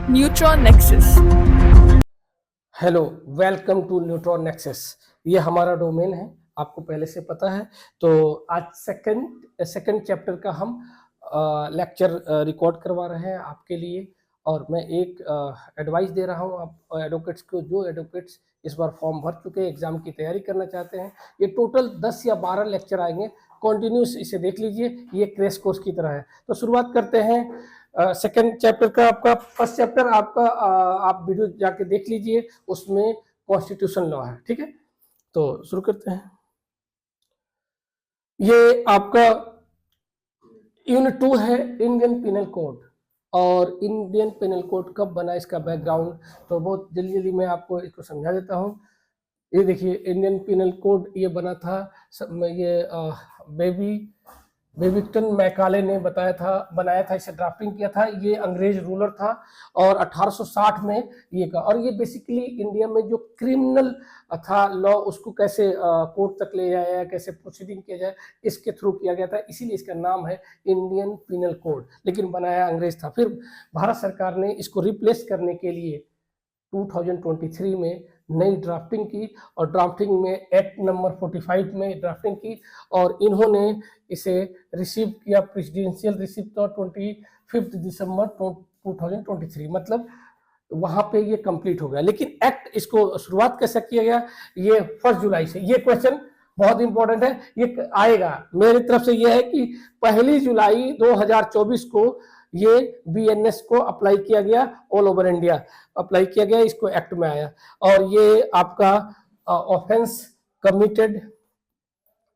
Neutron nexus. Hello, welcome to neutron nexus. ये हमारा domain है, आपको पहले से पता है। तो आज सेकंड चैप्टर का हम लेक्चर रिकॉर्ड करवा रहे हैं आपके लिए। और मैं एक एडवाइस दे रहा हूँ आप एडवोकेट्स को, जो एडवोकेट्स इस बार फॉर्म भर चुके हैं, एग्ज़ाम की तैयारी करना चाहते हैं। ये टोटल 10 या 12 लेक्चर आएंगे, कॉन्टिन्यूस इसे देख लीजिए, ये क्रैश कोर्स की तरह है। तो शुरुआत करते हैं सेकंड चैप्टर का। आपका फर्स्ट चैप्टर आपका आप वीडियो जाके देख लीजिए, उसमें कॉन्स्टिट्यूशन लॉ है, ठीक है। तो शुरू करते हैं। ये आपका यूनिट 2 है, इंडियन पिनल कोड। और इंडियन पिनल कोड कब बना, इसका बैकग्राउंड तो बहुत जल्दी जल्दी मैं आपको इसको समझा देता हूँ। ये देखिए, इंडियन पिनल कोड ये बना था, ये बेबिंगटन मैकाले ने बनाया था, इसे ड्राफ्टिंग किया था। ये अंग्रेज रूलर था और 1860 में ये का। और ये बेसिकली इंडिया में जो क्रिमिनल था लॉ, उसको कैसे कोर्ट तक ले जाया, कैसे प्रोसीडिंग किया जाए, इसके थ्रू किया गया था। इसीलिए इसका नाम है इंडियन पिनल कोड, लेकिन बनाया अंग्रेज था। फिर भारत सरकार ने इसको रिप्लेस करने के लिए 2023 में नई ड्राफ्टिंग की, और ड्राफ्टिंग में एक्ट नंबर 45 में ड्राफ्टिंग की, और इन्होंने इसे रिसीव किया, प्रेसिडेंशियल रिसीव तो 25 दिसंबर 2023, मतलब वहां पे ये कंप्लीट हो गया। लेकिन एक्ट इसको शुरुआत कैसे किया गया, ये 1 जुलाई से। ये क्वेश्चन बहुत इंपॉर्टेंट है, ये आएगा मेरी तरफ से। ये है कि 1 जुलाई 2024 को ये बीएनएस को अप्लाई किया गया, ऑल ओवर इंडिया अप्लाई किया गया, इसको एक्ट में आया। और ये आपका ऑफेंस कमिटेड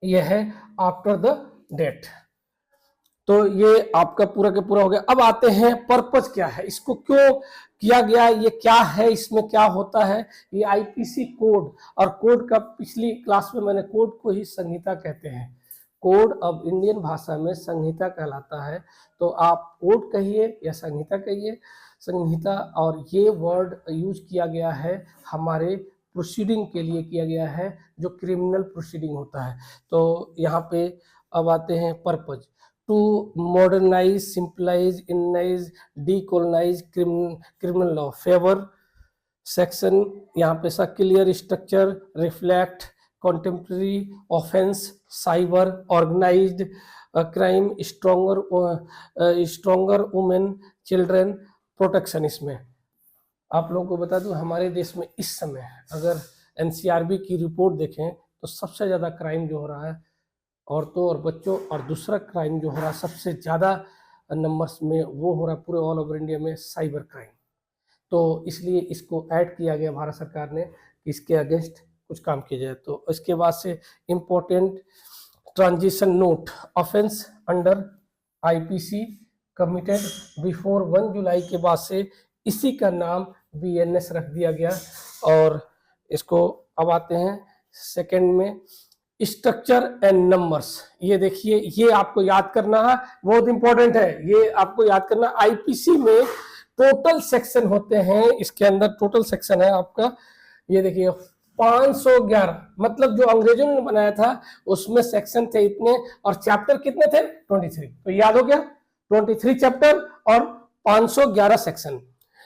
ये है आफ्टर द डेट। तो ये आपका पूरा के पूरा हो गया। अब आते हैं पर्पज क्या है, इसको क्यों किया गया, ये क्या है, इसमें क्या होता है। ये आईपीसी कोड, और कोड का पिछली क्लास में मैंने कोड को ही संहिता कहते हैं। कोड अब इंडियन भाषा में संहिता कहलाता है। तो आप कोड कहिए या संहिता कहिए, संहिता। और ये वर्ड यूज किया गया है हमारे प्रोसीडिंग के लिए किया गया है, जो क्रिमिनल प्रोसीडिंग होता है। तो यहाँ पे अब आते हैं पर्पज। टू मॉडर्नाइज, सिंपलाइज, इनाइज, decolonise criminal law. Fewer section यहाँ पे सा clear structure, reflect contemporary offence, cyber organised crime, stronger women, children protection. इसमें आप लोगों को बता दूं, हमारे देश में इस समय अगर एनसीआरबी की रिपोर्ट देखें तो सबसे ज़्यादा क्राइम जो हो रहा है औरतों और बच्चों, और दूसरा क्राइम जो हो रहा है सबसे ज़्यादा नंबर्स में, वो हो रहा है पूरे ऑल ओवर इंडिया में साइबर क्राइम। तो इसलिए इसको ऐड किया गया भारत सरकार ने कि इसके अगेंस्ट कुछ काम किया जाए। तो इसके बाद से important transition note, offence under IPC committed before 1 जुलाई के बाद से इसी का नाम बीएनएस रख दिया गया। और इसको अब आते हैं सेकंड में, स्ट्रक्चर एंड नंबर्स। ये देखिए, ये आपको याद करना है, बहुत इंपॉर्टेंट है, ये आपको याद करना। आईपीसी में टोटल सेक्शन होते हैं, इसके अंदर टोटल सेक्शन है आपका, ये देखिए 511, मतलब जो अंग्रेजों ने बनाया था उसमें सेक्शन थे इतने, और चैप्टर कितने थे 23। तो याद हो गया, 23 चैप्टर और 511 सेक्शन।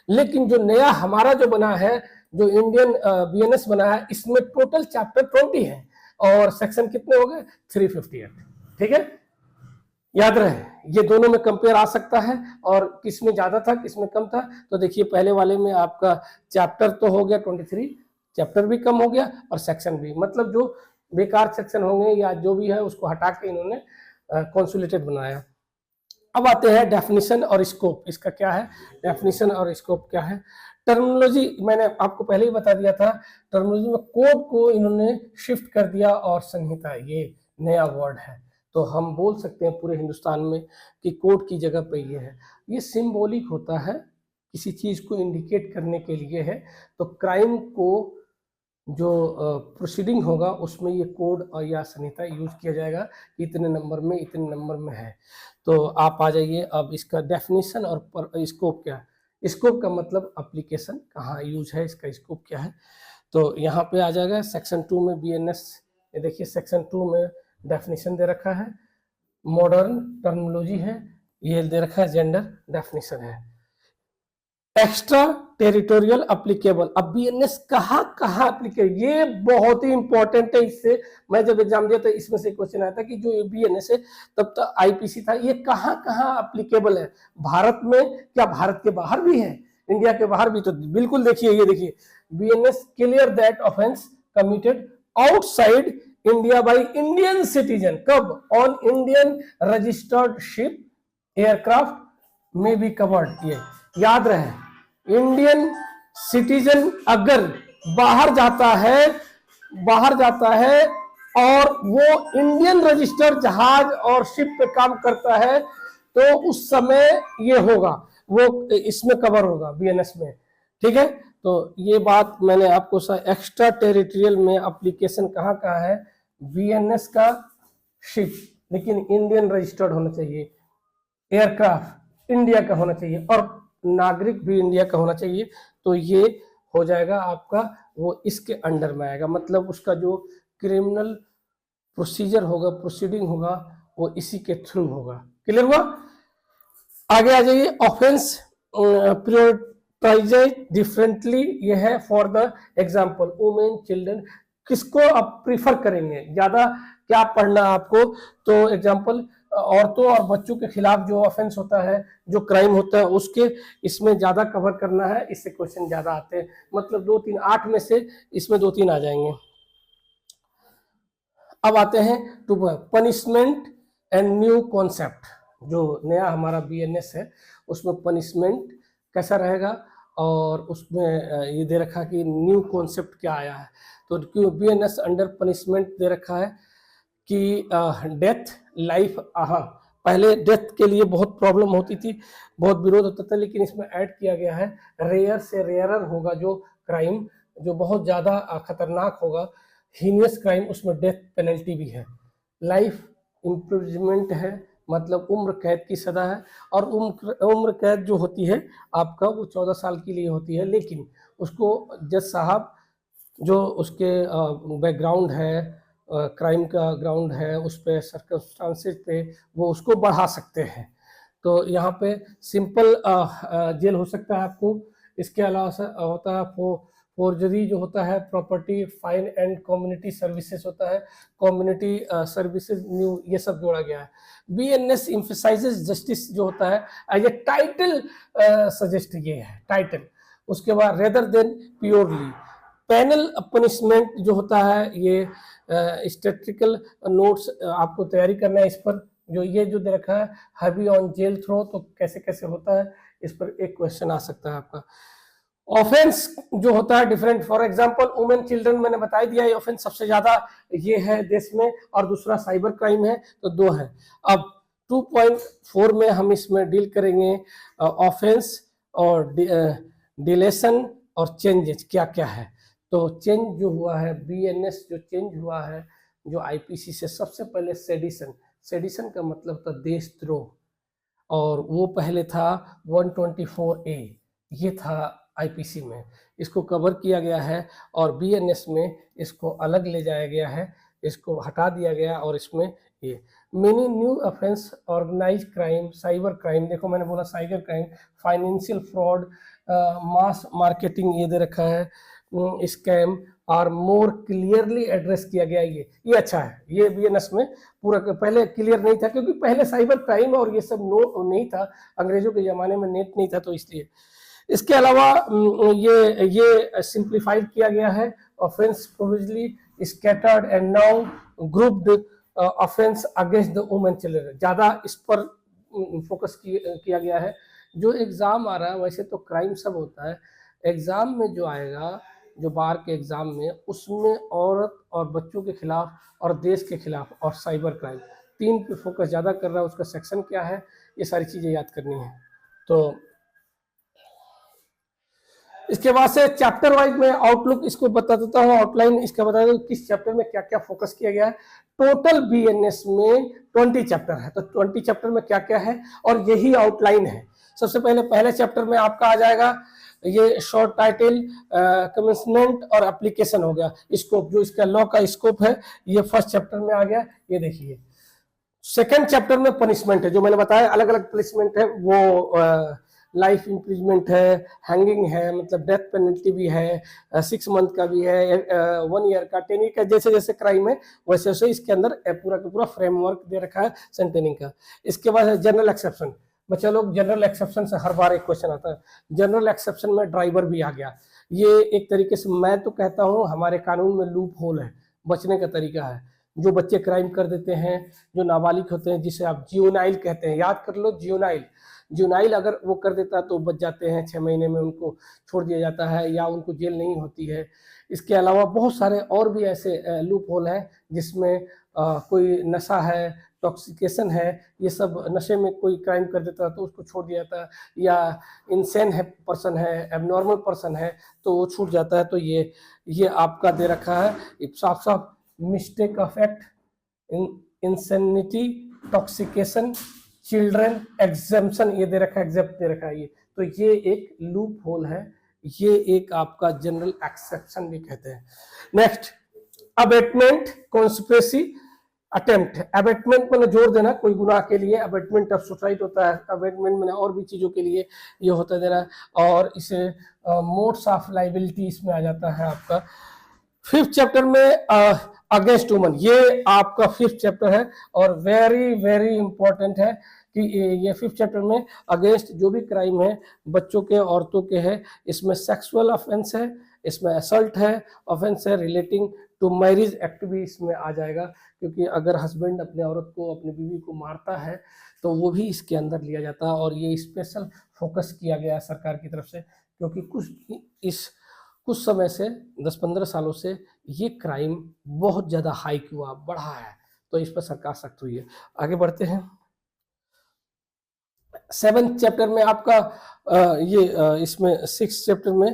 लेकिन जो नया हमारा जो बना है, जो इंडियन बीएनएस बना है, इसमें टोटल चैप्टर 20 है और सेक्शन कितने हो गए 358। ठीक है, याद रहे, ये दोनों में कंपेयर आ सकता है, और किस में ज्यादा था किस में कम था। तो देखिए, पहले वाले में आपका चैप्टर तो हो गया 23, चैप्टर भी कम हो गया और सेक्शन भी, मतलब जो बेकार सेक्शन होंगे या जो भी है उसको हटा के इन्होंने कॉन्सोलिडेटेड बनाया। अब आते हैं डेफिनेशन और स्कोप। इसका क्या है, डेफिनेशन और स्कोप क्या है। टर्मिनोलॉजी मैंने आपको पहले ही बता दिया था, टर्मिनोलॉजी में कोड को इन्होंने शिफ्ट कर दिया, और संहिता ये नया वर्ड है। तो हम बोल सकते हैं पूरे हिंदुस्तान में कि कोड की जगह पे ये है। ये सिंबॉलिक होता है, किसी चीज को इंडिकेट करने के लिए है। तो क्राइम को जो प्रोसीडिंग होगा उसमें ये कोड या संहिता यूज किया जाएगा, इतने नंबर में इतने नंबर में है। तो आप आ जाइए अब इसका डेफिनेशन और स्कोप क्या है। स्कोप का मतलब एप्लीकेशन कहाँ यूज है, इसका स्कोप क्या है। तो यहाँ पे आ जाएगा सेक्शन 2 में बीएनएस। ये देखिए, सेक्शन 2 में डेफिनेशन दे रखा है, मॉडर्न टर्मिनोलॉजी है, ये दे रखा है, जेंडर डेफिनेशन है। Extra territorial applicable. अब बीएनएस कहाँ कहाँ अप्लीकेबल, ये बहुत ही इंपॉर्टेंट है। इससे मैं जब एग्जाम दिया तो इसमें से क्वेश्चन आया था कि जो बीएनएस है तब तक आईपीसी था, ये कहाँ कहाँ अप्लीकेबल है, भारत में, क्या भारत के बाहर भी है, इंडिया के बाहर भी? तो बिल्कुल देखिए, ये देखिए, BNS clear that offence committed outside India by Indian citizen, कब? On Indian registered ship aircraft में बी कवर्ड। ये याद रहे, इंडियन सिटीजन अगर बाहर जाता है और वो इंडियन रजिस्टर्ड जहाज और शिप पे काम करता है तो उस समय ये होगा, वो इसमें कवर होगा बीएनएस में। ठीक है, तो ये बात मैंने आपको एक्स्ट्रा टेरिटोरियल में एप्लीकेशन कहाँ कहाँ है, बीएनएस का शिप, लेकिन इंडियन रजिस्टर्ड होना चाहिए, एयरक्राफ्ट इंडिया का होना चाहिए और नागरिक भी इंडिया का होना चाहिए। तो ये हो जाएगा आपका, वो इसके अंडर में आएगा, मतलब उसका जो क्रिमिनल प्रोसीजर होगा, प्रोसीडिंग होगा, वो इसी के थ्रू होगा। क्लियर हुआ? आगे आ जाइए, ऑफेंस प्रायोरिटाइज डिफरेंटली, ये है for the example women children, किसको आप प्रीफर करेंगे ज्यादा, क्या पढ़ना आपको? तो एग्जाम्पल औरतों और बच्चों के खिलाफ जो ऑफेंस होता है, जो क्राइम होता है, उसके इसमें ज्यादा कवर करना है, इससे क्वेश्चन ज्यादा आते हैं, मतलब 2-3 8 में से इसमें 2-3 आ जाएंगे। अब आते हैं to punishment and new concept, जो नया हमारा बीएनएस है उसमें पनिशमेंट कैसा रहेगा, और उसमें ये दे रखा कि न्यू कॉन्सेप्ट क्या आया है। तो क्यों बीएनएस अंडर पनिशमेंट दे रखा है कि डेथ, लाइफ, पहले डेथ के लिए बहुत प्रॉब्लम होती थी, बहुत विरोध होता था, लेकिन इसमें ऐड किया गया है रेयर से रेयरर होगा जो क्राइम, जो बहुत ज़्यादा खतरनाक होगा, हीनियस क्राइम, उसमें डेथ पेनल्टी भी है। लाइफ इम्प्रिजमेंट है, मतलब उम्र कैद की सजा है, और उम्र कैद जो होती है आपका वो 14 साल के लिए होती है, लेकिन उसको जज साहब जो उसके बैकग्राउंड है, क्राइम का ग्राउंड है, उस पर सर्कमस्टांसेस पे वो उसको बढ़ा सकते हैं। तो यहाँ पे सिंपल जेल हो सकता है आपको। इसके अलावा होता है फोर्जरी जो होता है, property fine and community services होता है, कम्युनिटी सर्विसेज न्यू, ये सब जोड़ा गया है। बीएनएस एम्फसाइजेस जस्टिस जो होता है, ये टाइटल सजेस्ट, ये है टाइटल। उसके बाद rather than purely, panel punishment जो होता है, ये स्टैटिस्टिकल नोट्स आपको तैयारी करना है इस पर, जो ये जो दे रखा है हैवी ऑन जेल थ्रो, तो कैसे कैसे होता है इस पर एक क्वेश्चन आ सकता है आपका। ऑफेंस जो होता है different, for example women children मैंने बता दिया, ये ऑफेंस सबसे ज्यादा ये है देश में, और दूसरा साइबर क्राइम है, तो 2 है। अब 2.4 में हम इसमें डील करेंगे ऑफेंस और डिलेशन और चेंजेस क्या क्या है। तो चेंज जो हुआ है, बीएनएस जो चेंज हुआ है जो आईपीसी से, सबसे पहले सेडिशन, सेडिशन का मतलब था देशद्रोह, और वो पहले था 124A, ये था आईपीसी में, इसको कवर किया गया है, और बीएनएस में इसको अलग ले जाया गया है, इसको हटा दिया गया, और इसमें ये many new offence, organise crime, cyber crime, देखो मैंने बोला cyber crime, financial fraud, mass marketing, ये दे रखा है, स्कैम और मोर क्लियरली एड्रेस किया गया। ये अच्छा है, ये बीएनएस में पूरा, पहले क्लियर नहीं था क्योंकि पहले साइबर क्राइम और ये सब नहीं था, अंग्रेजों के ज़माने में नेट नहीं था, तो इसलिए। इसके अलावा ये सिंप्लीफाइड किया गया है, offence provisionally scattered and now grouped offence against the women children, ज़्यादा इस पर फोकस किया गया है। जो एग्ज़ाम आ रहा है, वैसे तो क्राइम सब होता है, एग्ज़ाम में जो आएगा, जो बार के एग्ज़ाम में, उसमें औरत और बच्चों के खिलाफ और देश के खिलाफ और साइबर क्राइम, 3 पे फोकस ज़्यादा कर रहा है। उसका सेक्शन क्या है, ये सारी चीज़ें याद करनी है। तो इसके बाद से चैप्टर वाइज में आउटलुक इसको बता देता हूँ, आउटलाइन इसका बता देता हूँ किस चैप्टर में क्या क्या फोकस किया गया है। टोटल बीएनएस में 20 चैप्टर है, तो 20 चैप्टर में क्या क्या है, और यही आउटलाइन है। सबसे पहले चैप्टर में आपका आ जाएगा ये शॉर्ट टाइटल, कमेंसमेंट और एप्लीकेशन हो गया, स्कोप, जो इसका लॉ का स्कोप है, ये फर्स्ट चैप्टर में आ गया, ये देखिए। सेकंड चैप्टर में पनिशमेंट है, जो मैंने बताया अलग अलग पनिशमेंट है, वो लाइफ इम्प्रिजमेंट है, हैंगिंग है, मतलब डेथ पेनल्टी भी है, 6 मंथ का भी है, 1 ईयर का, 10 ईयर का, जैसे जैसे क्राइम है वैसे वैसे इसके अंदर पूरा का पूरा फ्रेमवर्क दे रखा है सेंटेनिंग का। इसके बाद है जनरल एक्सेप्शन। बच्चा लोग, जनरल एक्सेप्शन से हर बार एक क्वेश्चन आता है। जनरल एक्सेप्शन में ड्राइवर भी आ गया। ये एक तरीके से मैं तो कहता हूँ हमारे कानून में लूप होल है, बचने का तरीका है। जो बच्चे क्राइम कर देते हैं, जो नाबालिग होते हैं, जिसे आप जियोनाइल कहते हैं, याद कर लो जियोनाइल। जियोनाइल अगर वो कर देता है तो बच जाते हैं, 6 महीने में उनको छोड़ दिया जाता है या उनको जेल नहीं होती है। इसके अलावा बहुत सारे और भी ऐसे लूप होल हैं जिसमें कोई नशा है, टॉक्सिकेशन है, ये सब नशे में कोई क्राइम कर देता है तो उसको छोड़ दिया जाता है, या इनसेन है पर्सन है, एबनॉर्मल पर्सन है तो वो छूट जाता है। तो ये आपका दे रखा है साफ साफ, mistake of act, insanity, टॉक्सिकेशन, children, exemption ये दे रखा है, एग्जेप्ट दे रखा है ये। तो ये एक लूप होल है, ये एक आपका जनरल एक्सेप्शन भी कहते हैं। Next, abetment, conspiracy, attempt. Abetment में जोड़ देना कोई गुनाह के लिए, अबेटमेंट ऑफ सुसाइड होता है, अबेटमेंट में और भी चीजों के लिए ये होता दे रहा है। और इसे मोड्स ऑफ लाइबिलिटी इसमें आ जाता है आपका। 5th चैप्टर में अगेंस्ट वुमन, ये आपका 5th चैप्टर है और वेरी वेरी इंपॉर्टेंट है कि ये 5th चैप्टर में अगेंस्ट जो भी क्राइम है बच्चों के, औरतों के है, इसमें सेक्सुअल ऑफेंस है, इसमें असल्ट है, ऑफेंस है रिलेटिंग टू मैरिज एक्ट भी इसमें आ जाएगा, क्योंकि अगर हस्बैंड अपने औरत को, अपनी बीवी को मारता है तो वो भी इसके अंदर लिया जाता है। और ये स्पेशल फोकस किया गया है सरकार की तरफ से, क्योंकि कुछ समय से 10-15 सालों से ये क्राइम बहुत ज़्यादा हाइक हुआ, बढ़ा है, तो इस पर सरकार सख्त हुई है। आगे बढ़ते हैं। 7th चैप्टर में आपका इसमें 6th चैप्टर में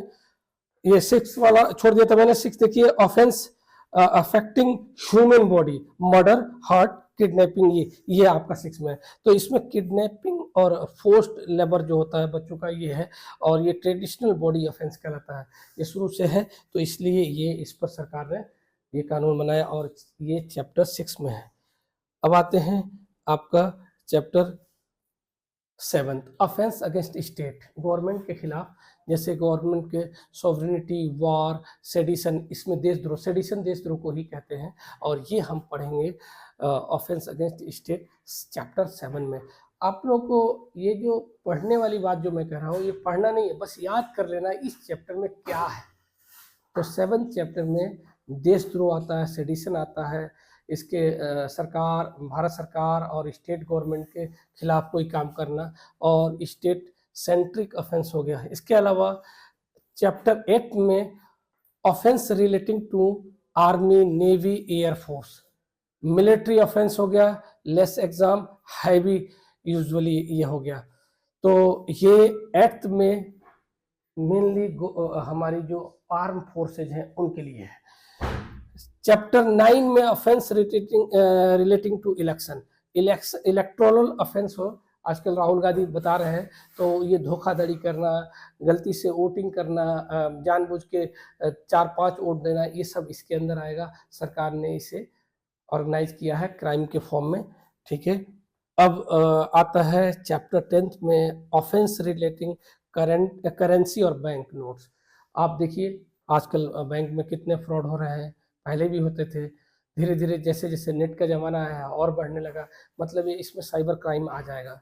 ये 6 वाला छोड़ दिया था मैंने। 6 देखिए, offence affecting human body, murder, hurt, kidnapping, ये आपका 6 में है। तो इसमें किडनैपिंग और फोर्स्ड लेबर जो होता है बच्चों का ये है, और ये ट्रेडिशनल बॉडी ऑफेंस कहलाता है, ये शुरू से है, तो इसलिए ये इस पर सरकार ने ये कानून बनाया और ये चैप्टर 6 में है। अब आते हैं आपका chapter 7th, offence against state, government के खिलाफ, जैसे गवर्नमेंट के सॉवरेनिटी, वॉर, सेडिशन, इसमें देशद्रोह, सेडिशन देशद्रोह को ही कहते हैं, और ये हम पढ़ेंगे ऑफेंस अगेंस्ट स्टेट चैप्टर 7 में। आप लोग को ये जो पढ़ने वाली बात जो मैं कह रहा हूँ, ये पढ़ना नहीं है, बस याद कर लेना इस चैप्टर में क्या है। तो 7th चैप्टर में देशद्रोह आता है, सेडिशन आता है, इसके सरकार, भारत सरकार और स्टेट गवर्नमेंट के खिलाफ कोई काम करना, और स्टेट सेंट्रिक ऑफेंस हो गया। इसके अलावा चैप्टर 8 में offence relating to army, navy, air force, military offence हो गया, लेस एग्जाम, हैवी यूजुअली ये हो गया। तो ये 8th में मेनली हमारी जो आर्म फोर्सेज हैं उनके लिए है। चैप्टर 9 में offence relating to election, electoral offence हो, आजकल राहुल गांधी बता रहे हैं, तो ये धोखाधड़ी करना, गलती से वोटिंग करना, जानबूझ के 4-5 वोट देना, ये सब इसके अंदर आएगा। सरकार ने इसे ऑर्गेनाइज किया है क्राइम के फॉर्म में, ठीक है। अब आता है चैप्टर 10 में ऑफेंस रिलेटिंग करेंसी और बैंक नोट्स। आप देखिए आजकल बैंक में कितने फ्रॉड हो रहे हैं, पहले भी होते थे, धीरे धीरे जैसे जैसे नेट का ज़माना है और बढ़ने लगा, मतलब ये इसमें साइबर क्राइम आ जाएगा।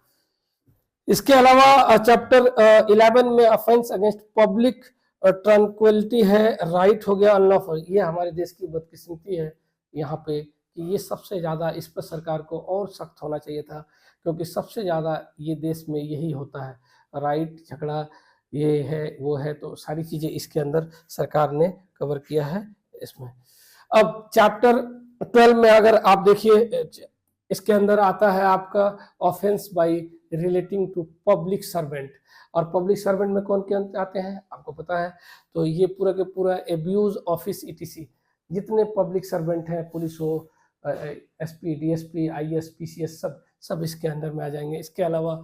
इसके अलावा चैप्टर 11 में ऑफेंस अगेंस्ट पब्लिक ट्रांक्विलिटी है, राइट हो गया अनलॉफुल। ये हमारे देश की बदकिस्मती है यहाँ पे कि ये सबसे ज़्यादा, इस पर सरकार को और सख्त होना चाहिए था, क्योंकि सबसे ज़्यादा ये देश में यही होता है, राइट, झगड़ा, ये है वो है, तो सारी चीज़ें इसके अंदर सरकार ने कवर किया है इसमें। अब चैप्टर 12 में अगर आप देखिए, इसके अंदर आता है आपका offence by relating to public servant, और पब्लिक सर्वेंट में कौन कौन आते हैं आपको पता है, तो ये पूरा के पूरा एब्यूज ऑफिस ईटीसी, जितने पब्लिक सर्वेंट हैं, पुलिस हो, एसपी, डीएसपी, आईएएस, पीसीएस, सब इसके अंदर में आ जाएंगे। इसके अलावा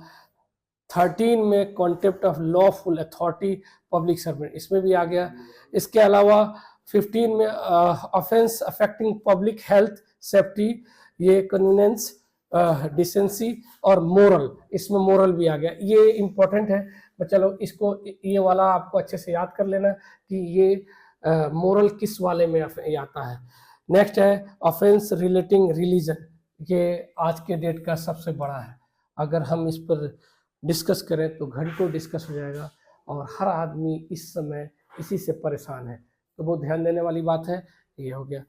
13 में contempt of lawful authority public servant, इसमें भी आ गया। इसके अलावा 15 में offence affecting public health safety, ये कन्वीनियंस डिसेंसी और मोरल, इसमें मोरल भी आ गया, ये इंपॉर्टेंट है। तो चलो इसको ये वाला आपको अच्छे से याद कर लेना कि ये मोरल किस वाले में आता है। नेक्स्ट है ऑफेंस रिलेटिंग रिलीजन, ये आज के डेट का सबसे बड़ा है। अगर हम इस पर डिस्कस करें तो घंटों डिस्कस हो जाएगा और हर आदमी इस समय इसी से परेशान है, तो बहुत ध्यान देने वाली बात है। ये हो गया।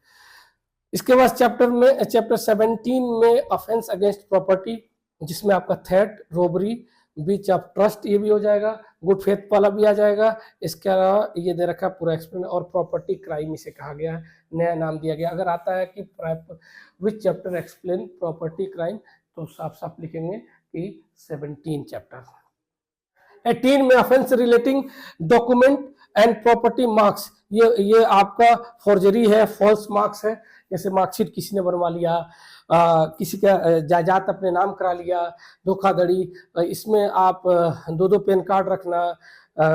इसके बाद चैप्टर 17 में ऑफेंस अगेंस्ट प्रॉपर्टी, जिसमें आपका थेट, रोबरी, बीच ऑफ ट्रस्ट ये भी हो जाएगा, गुड फेथ वाला भी आ जाएगा। इसके अलावा ये दे रखा पूरा एक्सप्लेन, और प्रॉपर्टी क्राइम इसे कहा गया है, नया नाम दिया गया। अगर आता है कि विच चैप्टर एक्सप्लेन प्रॉपर्टी क्राइम, तो साफ साफ लिखेंगे कि 17 चैप्टर। 18 में offence relating document and property marks, ये आपका फॉर्जरी है, फॉल्स मार्क्स है। जैसे मार्कशीट किसी ने बनवा लिया, किसी का जायदाद अपने नाम करा लिया, धोखाधड़ी, इसमें आप 2-2 पैन कार्ड रखना,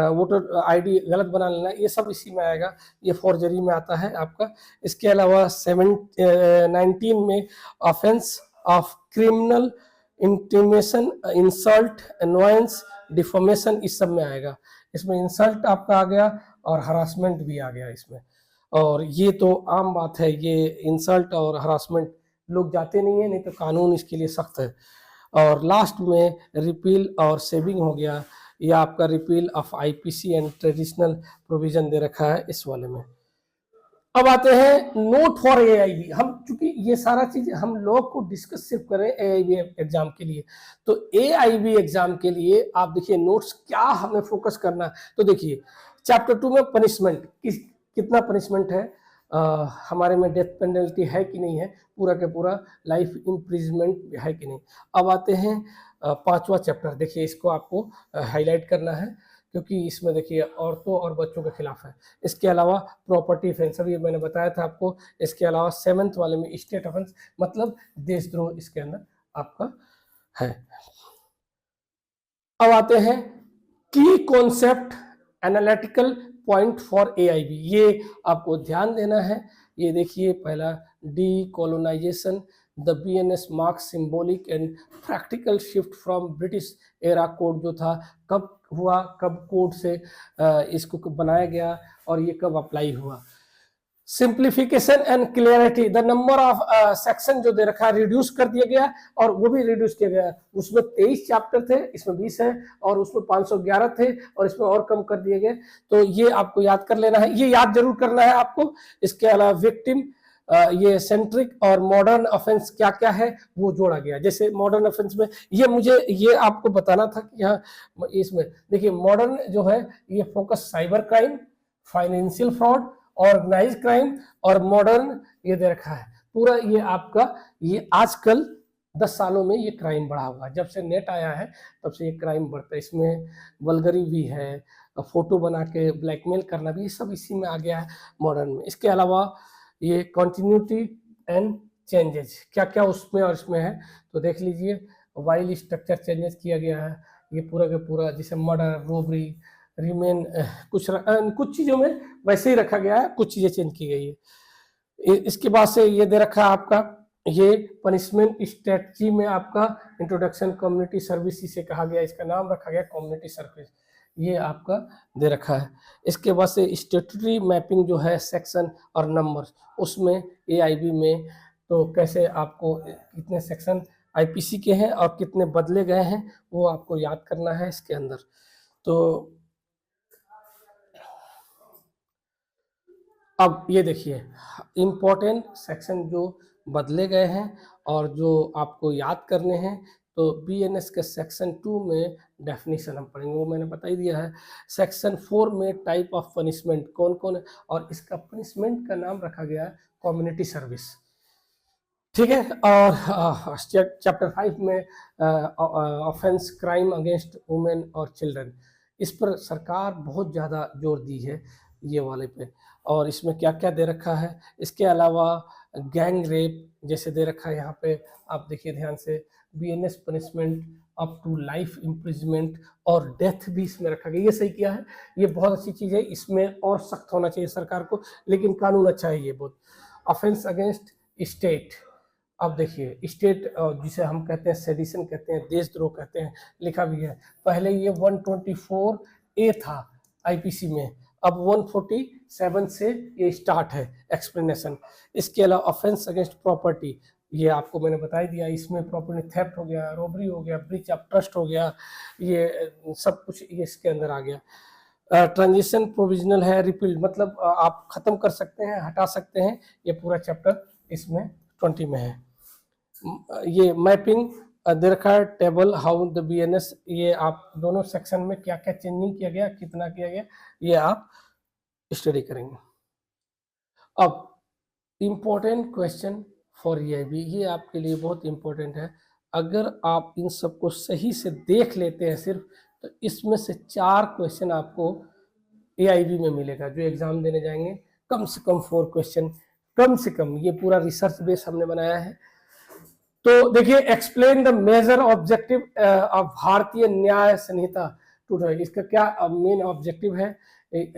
वोटर आईडी गलत बना लेना, ये सब इसी में आएगा, ये फॉर्जरी में आता है आपका। इसके अलावा 19 में offence of criminal intimidation, insult, annoyance, defamation, इस सब में आएगा। इसमें इंसल्ट आपका आ गया और हरासमेंट भी आ गया इसमें, और ये तो आम बात है, ये इंसल्ट और हरासमेंट लोग जाते नहीं है, नहीं तो कानून इसके लिए सख्त है। और लास्ट में रिपील और सेविंग हो गया, ये आपका repeal of IPC and traditional provision दे रखा है इस वाले में। अब आते हैं नोट फॉर एआईबी। हम चूंकि ये सारा चीज हम लोग को डिस्कस सिर्फ करें एआईबी एग्जाम के लिए, तो एआईबी एग्जाम के लिए आप देखिए नोट्स क्या हमें फोकस करना है। तो देखिए चैप्टर 2 में पनिशमेंट, कितना पनिशमेंट है, हमारे में डेथ पेनल्टी है कि नहीं है, पूरा के पूरा लाइफ इम्प्रिजमेंट है कि नहीं। अब आते हैं 5वां चैप्टर, देखिए इसको आपको हाईलाइट करना है, क्योंकि इसमें देखिए औरतों और बच्चों के खिलाफ है। इसके अलावा प्रॉपर्टी ऑफेंस, अभी मैंने बताया था आपको। इसके अलावा 7th वाले में स्टेट ऑफेंस, मतलब देशद्रोह इसके अंदर आपका है। अब आते हैं की concept analytical point for AIB, ये आपको ध्यान देना है। ये देखिए पहला decolonisation, the BNS marks symbolic and practical shift from British era code, जो था कब हुआ, कब कोड से इसको बनाया गया और ये कब अप्लाई हुआ। Simplification and clarity, the number of section जो दे रखा है रिड्यूस कर दिया गया, और वो भी रिड्यूस किया गया। उसमें 23 चैप्टर थे, इसमें 20 है, और उसमें 511 थे, और इसमें और कम कर दिए गए। तो ये आपको याद कर लेना है, ये याद जरूर करना है आपको। इसके अलावा विक्टिम, ये सेंट्रिक और मॉडर्न ऑफेंस क्या क्या है वो जोड़ा गया। जैसे मॉडर्न ऑफेंस में ये आपको बताना था कि यहाँ इसमें देखिए मॉडर्न जो है ये focus cyber crime, financial fraud, organise crime और मॉडर्न ये दे रखा है पूरा। ये आपका ये आजकल 10 सालों में ये क्राइम बढ़ा हुआ है, जब से नेट आया है तब से ये क्राइम बढ़ता है। इसमें वल्गरी भी है, फोटो बना के ब्लैकमेल करना भी, ये सब इसी में आ गया है मॉडर्न में। इसके अलावा ये कंटिन्यूटी एंड चेंजेस, क्या क्या उसमें और इसमें है तो देख लीजिए। वाइल स्ट्रक्चर चेंजेस किया गया है, ये पूरा का पूरा, जैसे मर्डर, रोबरी, रिमेन, कुछ चीज़ों में वैसे ही रखा गया है, कुछ चीज़ें चेंज की गई है। इसके बाद से ये दे रखा है आपका, ये पनिशमेंट स्ट्रेटजी में आपका इंट्रोडक्शन कम्युनिटी सर्विस इसे कहा गया, इसका नाम रखा गया कम्युनिटी सर्विस, ये आपका दे रखा है। इसके बाद से स्टेटरी मैपिंग जो है सेक्शन और नंबर, उसमें एआईबी में तो कैसे आपको कितने सेक्शन आईपीसी के हैं और कितने बदले गए हैं वो आपको याद करना है इसके अंदर। तो अब ये देखिए इम्पोर्टेंट सेक्शन जो बदले गए हैं और जो आपको याद करने हैं, तो बीएनएस के सेक्शन 2 में डेफिनेशन हम पढ़ेंगे, वो मैंने बता ही दिया है। सेक्शन 4 में टाइप ऑफ पनिशमेंट कौन कौन है, और इसका पनिशमेंट का नाम रखा गया है कम्युनिटी सर्विस, ठीक है। और चैप्टर 5 में ऑफेंस क्राइम अगेंस्ट वुमेन और चिल्ड्रन, इस पर सरकार बहुत ज़्यादा जोर दी है ये वाले पे, और इसमें क्या क्या दे रखा है। इसके अलावा गैंग रेप जैसे दे रखा है यहाँ पे, आप देखिए ध्यान से, BNS punishment up to life imprisonment और डेथ भी इसमें रखा गया। ये सही किया है, ये बहुत अच्छी चीज़ है, इसमें और सख्त होना चाहिए सरकार को, लेकिन कानून अच्छा है ये बहुत। ऑफेंस अगेंस्ट स्टेट, अब देखिए स्टेट जिसे हम कहते हैं सेडिशन कहते हैं, देशद्रोह कहते हैं, लिखा भी है। पहले ये 124A था आईपीसी में, अब 147 से ये स्टार्ट है एक्सप्लेनेशन। इसके अलावा ऑफेंस अगेंस्ट प्रॉपर्टी, ये आपको मैंने बता ही दिया, इसमें प्रॉपर्टी थेफ्ट हो गया, रॉबरी हो गया, ब्रीच ऑफ ट्रस्ट हो गया, ये सब कुछ ये इसके अंदर आ गया। ट्रांजिशन प्रोविजनल है, रिपील्ड मतलब आप खत्म कर सकते हैं, हटा सकते हैं, ये पूरा चैप्टर इसमें 20 में है। ये मैपिंग दे रखा है टेबल हाउ द बीएनएस, ये आप दोनों सेक्शन में क्या क्या चेंजिंग किया गया, कितना किया गया, ये आप स्टडी करेंगे। अब इम्पोर्टेंट क्वेश्चन फॉर ईआईबी, ये आपके लिए बहुत इम्पोर्टेंट है। अगर आप इन सबको सही से देख लेते हैं सिर्फ, तो इसमें से 4 क्वेश्चन आपको एआईबी में मिलेगा। जो एग्जाम देने जाएंगे कम से कम 4 क्वेश्चन, कम से कम, ये पूरा रिसर्च बेस हमने बनाया है। तो देखिए, explain the major objective of Bharatiya Nyaya संहिता 2000, इसका क्या मेन ऑब्जेक्टिव है।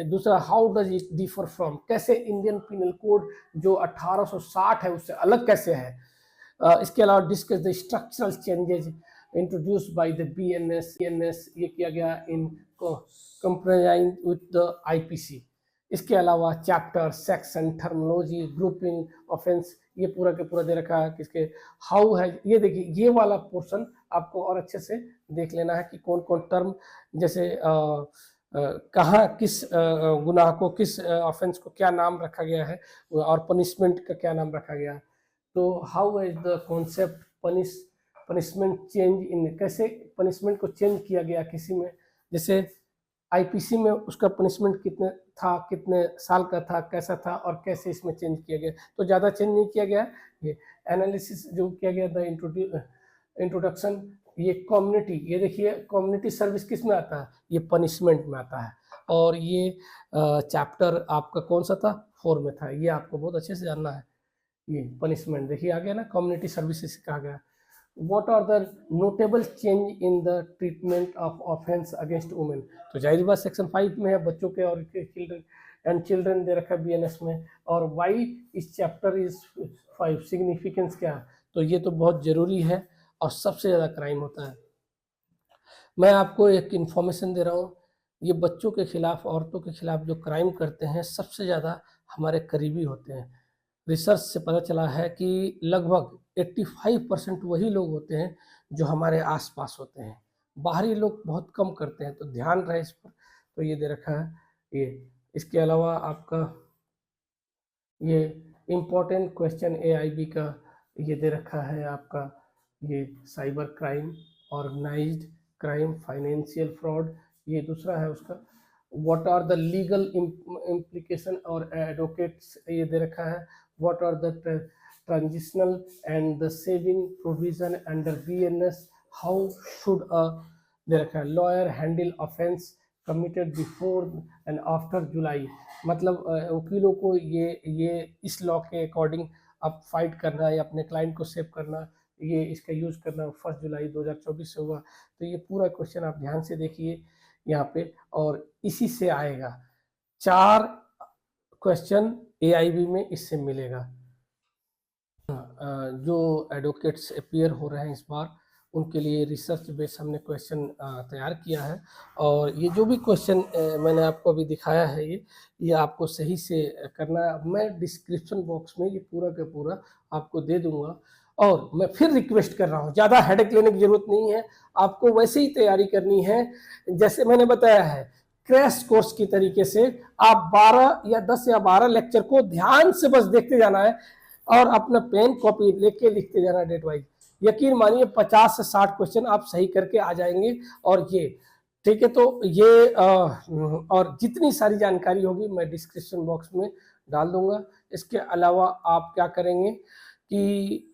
दूसरा, how does it differ from, कैसे इंडियन पिनल कोड जो 1860 है उससे अलग कैसे है। इसके अलावा discuss the structural changes introduced by the BNS, ये किया गया इन कंप्राइज विद द आईपीसी। इसके अलावा chapter, section, terminology, grouping, offence, ये पूरा के पूरा दे रखा है। किसके हाउ है, ये देखिए, ये वाला पोर्शन आपको और अच्छे से देख लेना है कि कौन कौन टर्म, जैसे कहाँ किस गुनाह को, किस ऑफेंस को क्या नाम रखा गया है, और पनिशमेंट का क्या नाम रखा गया है। तो how is the concept punishment change in, कैसे पनिशमेंट को चेंज किया गया किसी में, जैसे आईपीसी में उसका पनिशमेंट कितने था, कितने साल का था, कैसा था, और कैसे इसमें चेंज किया गया। तो ज़्यादा चेंज नहीं किया गया। ये एनालिसिस जो किया गया था, इंट्रोडक्शन, ये कम्युनिटी, ये देखिए कम्युनिटी सर्विस किस में आता है, ये पनिशमेंट में आता है। और ये चैप्टर आपका कौन सा था, 4 में था। ये आपको बहुत अच्छे से जानना है। ये पनिशमेंट देखिए आ गया ना, कम्युनिटी सर्विसेज कहा गया। What are the notable change in the treatment of offense against women, तो जाहिर बात सेक्शन 5 में है, बच्चों के और चिल्ड्रन दे रखा है बीएनएस में। और वाई इस चैप्टर इज 5, सिग्निफिकेंस क्या है, तो ये तो बहुत ज़रूरी है और सबसे ज़्यादा क्राइम होता है। मैं आपको एक इन्फॉर्मेशन दे रहा हूँ, ये बच्चों के खिलाफ, औरतों के खिलाफ जो क्राइम करते हैं सबसे ज़्यादा हमारे करीबी होते हैं। रिसर्च से पता चला है कि लगभग 85% वही लोग होते हैं जो हमारे आसपास होते हैं। बाहरी लोग बहुत कम करते हैं, तो ध्यान रहे इस पर। तो ये दे रखा है ये। इसके अलावा आपका ये इम्पोर्टेंट क्वेश्चन एआईबी का ये दे रखा है आपका, ये cyber crime, organised crime, financial fraud, ये दूसरा है उसका। What are the legal implication और एडवोकेट्स, ये दे रखा है। What are the transitional and the saving provision under BNS, how should a, दे रखा है lawyer handle offence committed before and after July, मतलब वकीलों को ये इस लॉ के अकॉर्डिंग अब फाइट करना है, अपने क्लाइंट को सेव करना, ये इसका यूज़ करना 1 जुलाई 2024 से हुआ। तो ये पूरा क्वेश्चन आप ध्यान से देखिए यहाँ पे, और इसी से आएगा 4 क्वेश्चन एआईबी में इससे मिलेगा। जो एडवोकेट्स अपीयर हो रहे हैं इस बार, उनके लिए रिसर्च बेस हमने क्वेश्चन तैयार किया है। और ये जो भी क्वेश्चन मैंने आपको अभी दिखाया है, ये आपको सही से करना है। मैं डिस्क्रिप्शन बॉक्स में ये पूरा का पूरा आपको दे दूंगा। और मैं फिर रिक्वेस्ट कर रहा हूँ, ज़्यादा हेडेक लेने की ज़रूरत नहीं है, आपको वैसे ही तैयारी करनी है जैसे मैंने बताया है, क्रैश कोर्स की तरीके से। आप 12 या 10 या 12 लेक्चर को ध्यान से बस देखते जाना है, और अपना पेन कॉपी लेके लिखते जाना डेट वाइज। यकीन मानिए 50 से 60 क्वेश्चन आप सही करके आ जाएंगे। और ये ठीक है, तो ये और जितनी सारी जानकारी होगी मैं डिस्क्रिप्शन बॉक्स में डाल दूंगा। इसके अलावा आप क्या करेंगे कि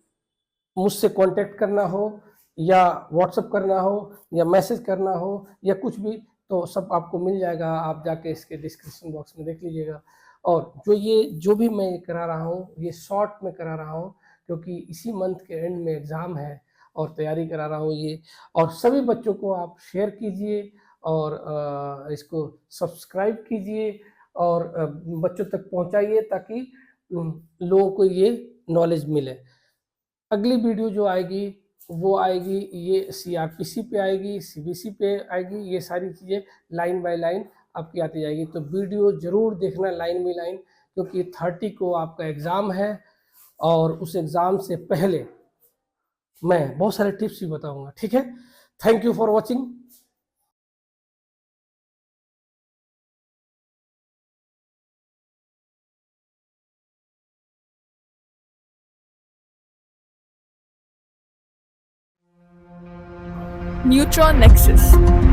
मुझसे कांटेक्ट करना हो, या व्हाट्सएप करना हो, या मैसेज करना हो, या कुछ भी, तो सब आपको मिल जाएगा। आप जाके इसके डिस्क्रिप्शन बॉक्स में देख लीजिएगा। और जो भी मैं करा रहा हूँ, ये शॉर्ट में करा रहा हूँ, क्योंकि इसी मंथ के एंड में एग्ज़ाम है और तैयारी करा रहा हूँ ये। और सभी बच्चों को आप शेयर कीजिए, और इसको सब्सक्राइब कीजिए, और बच्चों तक पहुँचाइए, ताकि लोगों को ये नॉलेज मिले। अगली वीडियो जो आएगी वो आएगी, ये सीआरपीसी पे आएगी, सीबीसी पे आएगी, ये सारी चीज़ें लाइन बाय लाइन आपकी आती जाएगी। तो वीडियो ज़रूर देखना लाइन बाय लाइन, क्योंकि 30 को आपका एग्ज़ाम है और उस एग्ज़ाम से पहले मैं बहुत सारे टिप्स भी बताऊंगा। ठीक है, thank you for watching. Neutron Nexus.